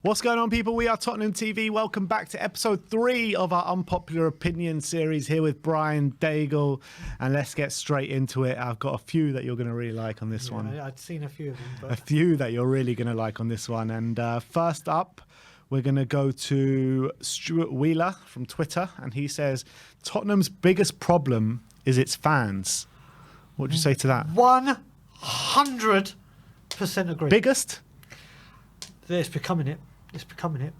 What's going on, people? We are Tottenham TV. Welcome back to episode 3 of our Unpopular Opinion series here with Brian Daigle. And let's get straight into it. I've got a few that you're going to really like on this one. I'd seen a few of them. But... A few that you're really going to like on this one. And first up, we're going to go to Stuart Wheeler from Twitter. And he says, Tottenham's biggest problem is its fans. What would you say to that? 100% agree. Biggest? It's becoming it. It's becoming it.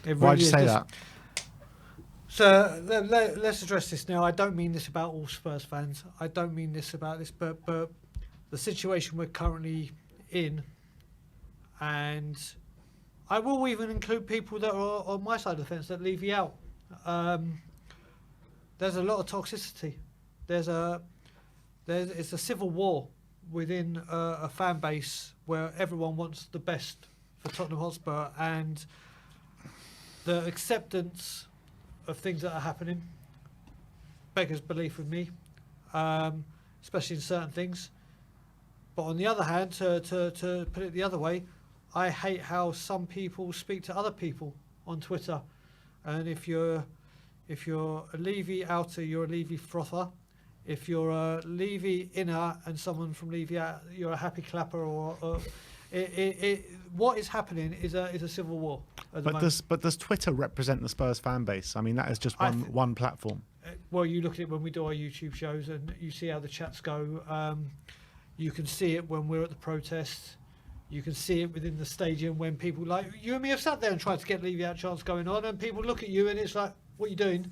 It really Why'd you say that? So let's address this now. I don't mean this about all Spurs fans. I don't mean this about this, but the situation we're currently in, and I will even include people that are on my side of the fence that leave you out. There's a lot of toxicity. It's a civil war within a fan base where everyone wants the best for Tottenham Hotspur, and the acceptance of things that are happening beggars belief with me, especially in certain things. But on the other hand, to put it the other way, I hate how some people speak to other people on Twitter, and if you're a Levy outer, you're a Levy frother. If you're a Levy inner and someone from Levy out, you're a happy clapper. What is happening is a civil war. But does Twitter represent the Spurs fan base? I mean, that is just one platform. Well, you look at it when we do our YouTube shows, and you see how the chats go. You can see it when we're at the protests. You can see it within the stadium when people like you and me have sat there and tried to get Levy out chants going on, and people look at you and it's like, "What are you doing?"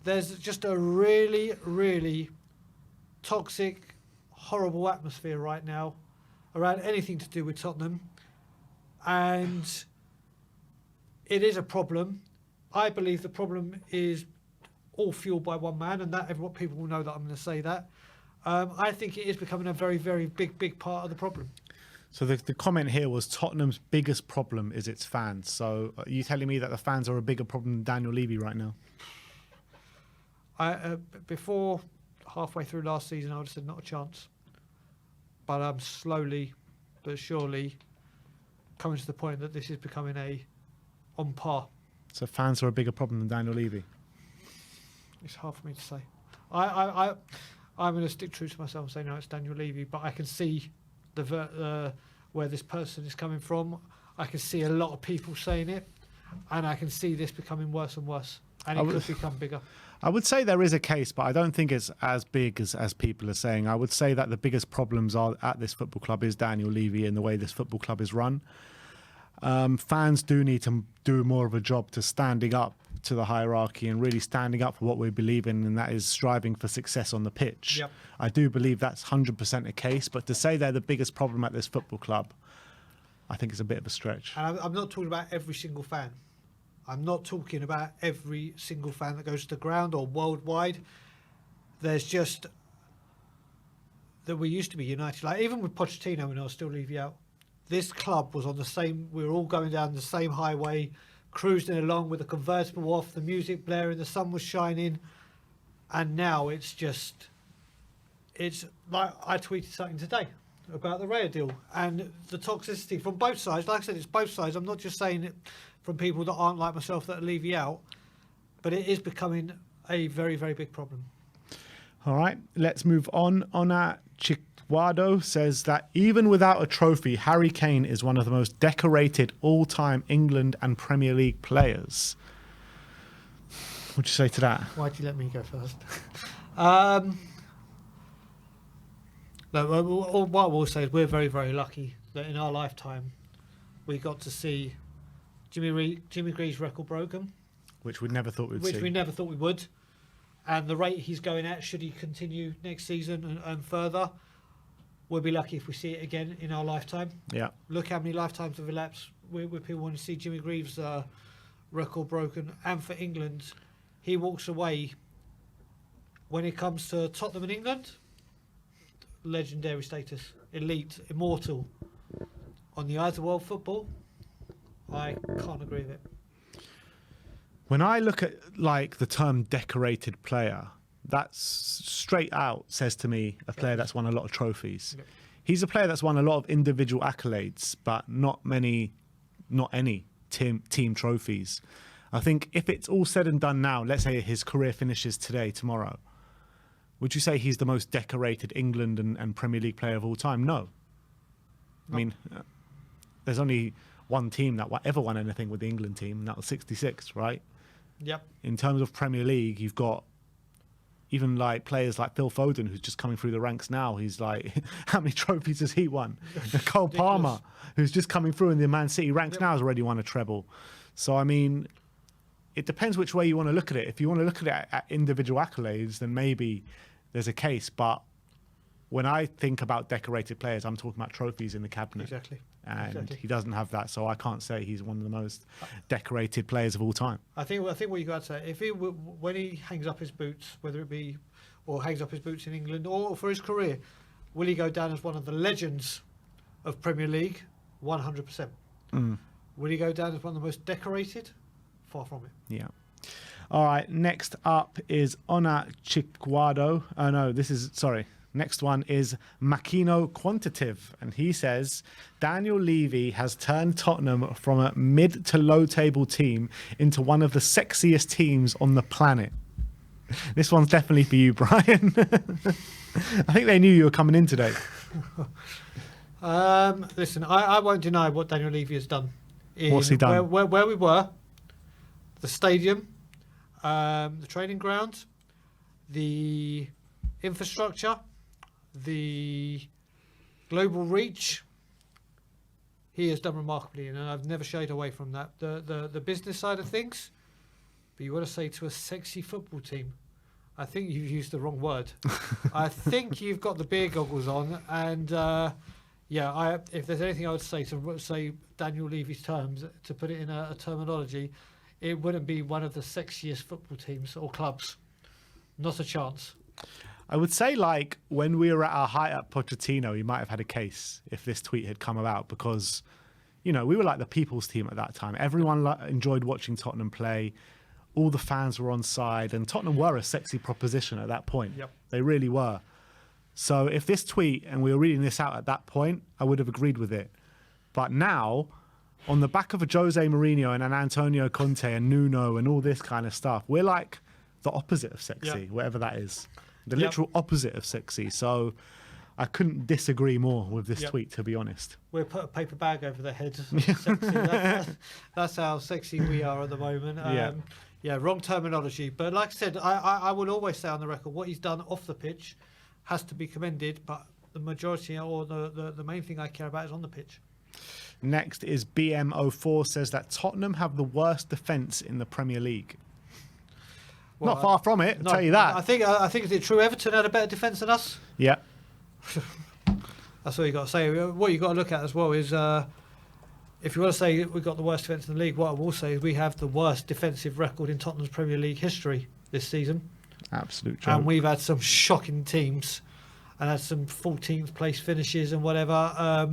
There's just a really, really toxic, horrible atmosphere right now around anything to do with Tottenham, and it is a problem. I believe the problem is all fueled by one man, and that everyone people will know that I'm going to say that. I think it is becoming a very, very big part of the problem. So the comment here was Tottenham's biggest problem is its fans. So are you telling me that the fans are a bigger problem than Daniel Levy right now? Before halfway through last season, I would have said not a chance. But I'm slowly but surely coming to the point that this is becoming on par. So fans are a bigger problem than Daniel Levy? It's hard for me to say. I'm going to stick true to myself and say no, it's Daniel Levy. But I can see where this person is coming from. I can see a lot of people saying it, and I can see this becoming worse and worse, and it could become bigger. I would say there is a case, but I don't think it's as big as people are saying. I would say that the biggest problems are at this football club is Daniel Levy and the way this football club is run. Fans do need to do more of a job to standing up to the hierarchy and really standing up for what we believe in, and that is striving for success on the pitch. Yep. I do believe that's 100% a case, but to say they're the biggest problem at this football club, I think it's a bit of a stretch. And I'm not talking about every single fan. I'm not talking about every single fan that goes to the ground or worldwide. There's just that we used to be united. Like even with Pochettino, when I was still Levy out, this club was on the same. We were all going down the same highway, cruising along with the convertible off, the music blaring, the sun was shining, and now it's like I tweeted something today about the Raya deal and the toxicity from both sides. Like I said, it's both sides. I'm not just saying it from people that aren't like myself that leave you out, but it is becoming a very, very big problem. All right, let's move on. Ona Chikwado says that even without a trophy, Harry Kane is one of the most decorated all-time England and Premier League players. What'd you say to that? Why'd you let me go first? No, what I will say is we're very, very lucky that in our lifetime we got to see Jimmy Greaves' record broken. Which we never thought we'd see. Which we never thought we would. And the rate he's going at, should he continue next season and further, we'll be lucky if we see it again in our lifetime. Yeah. Look how many lifetimes have elapsed where people want to see Jimmy Greaves' record broken. And for England, he walks away when it comes to Tottenham and England. Legendary status, elite, immortal. On the eyes of world football, I can't agree with it. When I look at like the term decorated player, that's straight out says to me a player that's won a lot of trophies. Yep. he's a player that's won a lot of individual accolades, but not any team trophies. I think if it's all said and done now, let's say his career finishes today, tomorrow, would you say he's the most decorated England and Premier League player of all time? No. I mean, there's only one team that ever won anything with the England team, and that was 66, right? Yep. In terms of Premier League, you've got even like players like Phil Foden, who's just coming through the ranks now. He's like, how many trophies has he won? Cole Palmer, who's just coming through in the Man City ranks now, has already won a treble. So, I mean, it depends which way you want to look at it. If you want to look at it at individual accolades, then maybe there's a case. But when I think about decorated players, I'm talking about trophies in the cabinet. Exactly. And he doesn't have that, so I can't say he's one of the most decorated players of all time. I think what you got to say, if when he hangs up his boots, whether it be or hangs up his boots in England or for his career, will he go down as one of the legends of Premier League? 100%. Will he go down as one of the most decorated? Far from it. Yeah. All right. Next up is Ona Chikwado. Oh no, Next one is Makino Quantitative, and he says Daniel Levy has turned Tottenham from a mid to low table team into one of the sexiest teams on the planet. This one's definitely for you, Brian. I think they knew you were coming in today. Listen, I won't deny what Daniel Levy has done. What's he done? Where we were, the stadium, the training ground, the infrastructure, the global reach. He has done remarkably, and I've never shied away from that. The business side of things, but you want to say to a sexy football team, I think you've used the wrong word. I think you've got the beer goggles on, and if there's anything I would say to say Daniel Levy's terms, to put it in a terminology, it wouldn't be one of the sexiest football teams or clubs. Not a chance. I would say, like, when we were at our height at Pochettino, he might have had a case if this tweet had come about, because, you know, we were like the people's team at that time. Everyone enjoyed watching Tottenham play. All the fans were on side, and Tottenham were a sexy proposition at that point. Yep. They really were. So if this tweet, and we were reading this out at that point, I would have agreed with it. But now, on the back of a Jose Mourinho and an Antonio Conte and Nuno and all this kind of stuff, we're like the opposite of sexy, whatever that is. The literal opposite of sexy. So I couldn't disagree more with this tweet, to be honest. We'll put a paper bag over their heads. Sexy. That's how sexy we are at the moment. Wrong terminology. But like I said, I will always say on the record, what he's done off the pitch has to be commended. But the majority, or the main thing I care about, is on the pitch. Next is BM04, says that Tottenham have the worst defence in the Premier League. Well, not far from it, I'll tell you that. I think is it true Everton had a better defence than us? Yeah. That's all you got to say. What you got to look at as well is, if you want to say we've got the worst defence in the league, what I will say is we have the worst defensive record in Tottenham's Premier League history this season. Absolute joke. And we've had some shocking teams and had some 14th place finishes and whatever. I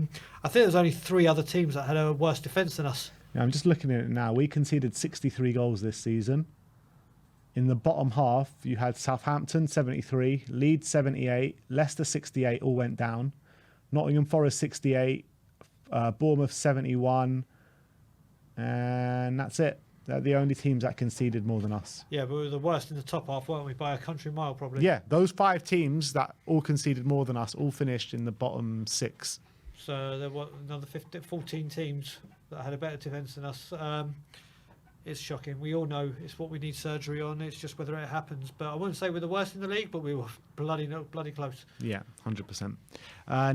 think there's only 3 other teams that had a worse defence than us. Yeah, I'm just looking at it now. We conceded 63 goals this season. In the bottom half, you had Southampton 73, Leeds 78, Leicester 68, all went down. Nottingham Forest 68, Bournemouth 71, and that's it. They're the only teams that conceded more than us. Yeah, but we were the worst in the top half, weren't we? By a country mile, probably. Yeah, those 5 teams that all conceded more than us all finished in the bottom 6. So there were another 14 teams that had a better defence than us. It's shocking. We all know it's what we need surgery on. It's just whether it happens. But I wouldn't say we're the worst in the league, but we were bloody close. Yeah, 100%.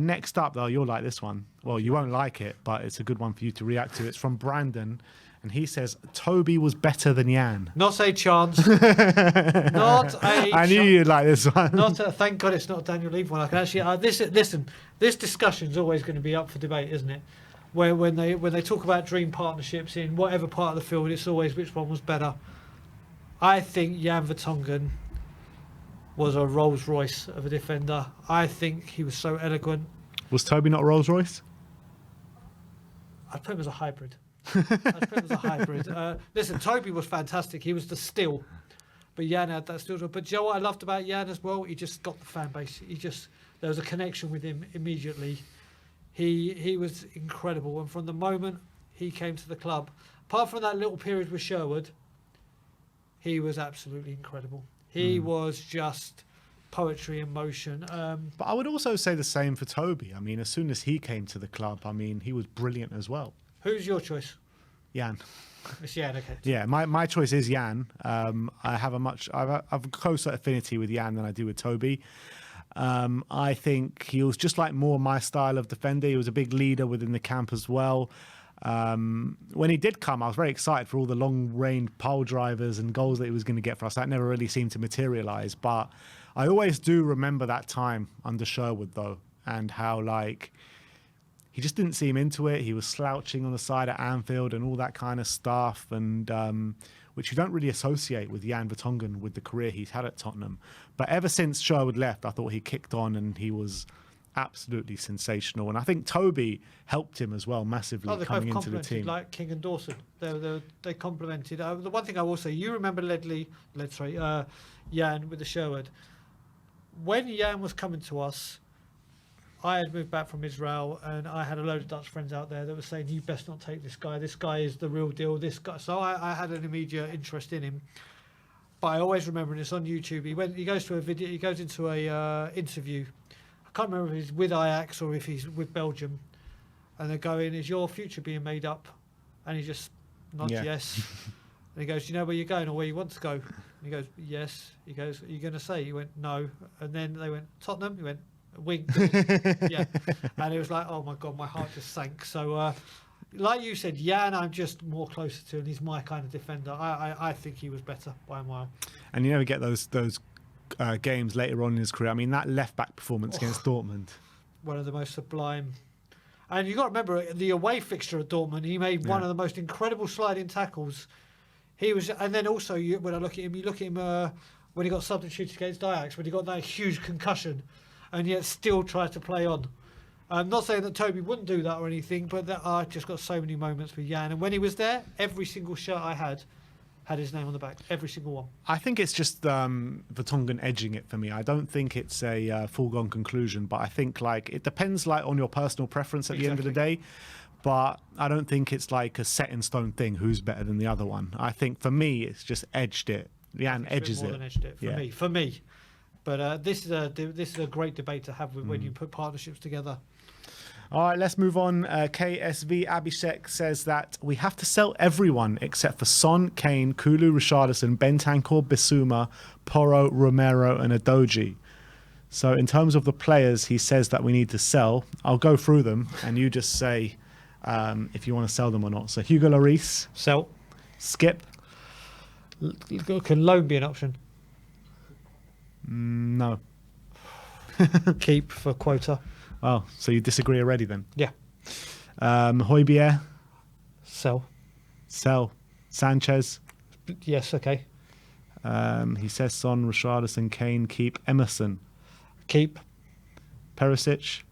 Next up, though, you'll like this one. Well, you won't like it, but it's a good one for you to react to. It's from Brandon, and he says, Toby was better than Yan. Not a chance. Not a chance. I knew you'd like this one. Thank God it's not a Daniel Levy one. I can actually... listen, this discussion's always going to be up for debate, isn't it? Where when they talk about dream partnerships in whatever part of the field, it's always which one was better. I think Yan Vertonghen was a Rolls Royce of a defender. I think he was so eloquent. Was Toby not Rolls Royce? I'd put him as a hybrid. Listen, Toby was fantastic. He was the still, but Yan had that still. But do you know what I loved about Yan as well? He just got the fan base. there was a connection with him immediately. He was incredible, and from the moment he came to the club, apart from that little period with Sherwood, he was absolutely incredible. He was just poetry in motion. But I would also say the same for Toby. I mean, as soon as he came to the club, I mean, he was brilliant as well. Who's your choice? Yan. It's Yan, okay. Yeah, my choice is Yan. I have a closer affinity with Yan than I do with Toby. I think he was just like more my style of defender. He was a big leader within the camp as well. When he did come, I was very excited for all the long-range pole drivers and goals that he was going to get for us. That never really seemed to materialise. But I always do remember that time under Sherwood, though, and how, like, he just didn't seem into it. He was slouching on the side at Anfield and all that kind of stuff, and which you don't really associate with Yan Vertonghen with the career he's had at Tottenham. But ever since Sherwood left, I thought he kicked on and he was absolutely sensational. And I think Toby helped him as well massively coming into the team. Like King and Dawson. They complemented. The one thing I will say, you remember Yan with the Sherwood. When Yan was coming to us, I had moved back from Israel, and I had a load of Dutch friends out there that were saying, "You best not take this guy. This guy is the real deal. This guy." So I had an immediate interest in him. But I always remember, and it's on YouTube. He goes to a video. He goes into a interview. I can't remember if he's with Ajax or if he's with Belgium, and they're going, "Is your future being made up?" And he just nods yes. And he goes, "Do you know where you're going or where you want to go?" And he goes, "Yes." He goes, "Are you going to say?" He went, "No." And then they went, "Tottenham?" He went, "Wink." Yeah. And it was like, oh my God, my heart just sank. So like you said, Yan I'm just more closer to, and he's my kind of defender. I think he was better by a mile. And you never get those games later on in his career. I mean, that left back performance against Dortmund, one of the most sublime. And you got to remember the away fixture at Dortmund, he made one of the most incredible sliding tackles. He was, and then also when I look at him, you look at him when he got substituted against Ajax, when he got that huge concussion, and yet still tried to play on. I'm not saying that Toby wouldn't do that or anything, but I just got so many moments with Yan. And when he was there, every single shirt I had his name on the back. Every single one. I think it's just Vertonghen edging it for me. I don't think it's a foregone conclusion, but I think like it depends like on your personal preference at the end of the day. But I don't think it's like a set in stone thing who's better than the other one. I think for me, it's just edged it. Yan edges it. More than edged it for me. But this is a great debate to have when you put partnerships together. All right, let's move on. KSV Abhishek says that we have to sell everyone except for Son, Kane, Kulu, Richarlison, Bentancur, Bissouma, Porro, Romero, and Adoji. So in terms of the players he says that we need to sell, I'll go through them and you just say if you want to sell them or not. So Hugo Lloris. Sell. Skip. Can loan be an option? No. Keep for quota. Oh, so you disagree already then? Yeah. Højbjerg. Sell. Sell. Sanchez. Yes, okay. He says Son, Richarlison, Kane, keep. Emerson. Keep. Perisic.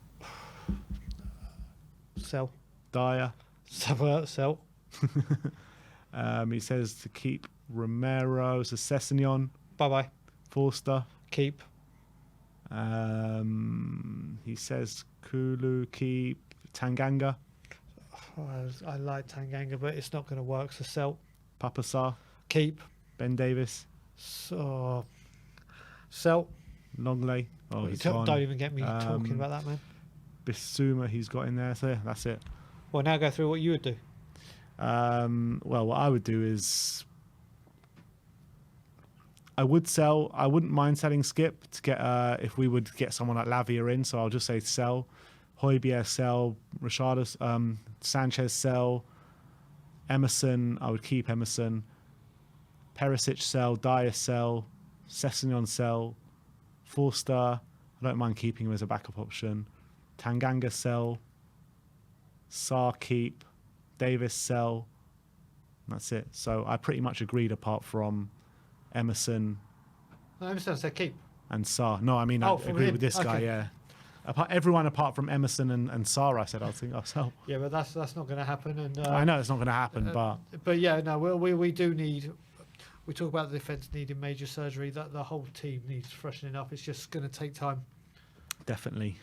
Sell. Dyer. Sell. He says to keep Romero, so Sessegnon. Bye-bye. Forster. Keep. He says Kulu, keep. Tanganga. I like Tanganga, but it's not going to work, so sell. Papasar. Keep. Ben Davis. So sell. Longley. Oh, he's gone. Don't even get me talking about that, man. Bissouma, he's got in there, so that's it. Well, now go through what you would do. Well, what I would do is I would sell. I wouldn't mind selling Skip to get if we would get someone like Lavia in. So I'll just say sell. Højbjerg sell. Richarlison, Sanchez sell. Emerson, I would keep Emerson. Perisic sell. Dyer sell. Sessegnon sell. Forster, I don't mind keeping him as a backup option. Tanganga sell. Sarr keep. Davis sell. That's it. So I pretty much agreed apart from Emerson. No, Emerson said keep. And Sarr. No, I mean, I agree with this guy, yeah. Everyone apart from Emerson and Sarr, I said I'll sell. Yeah, but that's not going to happen. And I know it's not going to happen, but yeah, no, we do need. We talk about the defence needing major surgery. That the whole team needs freshening up. It's just going to take time. definitely.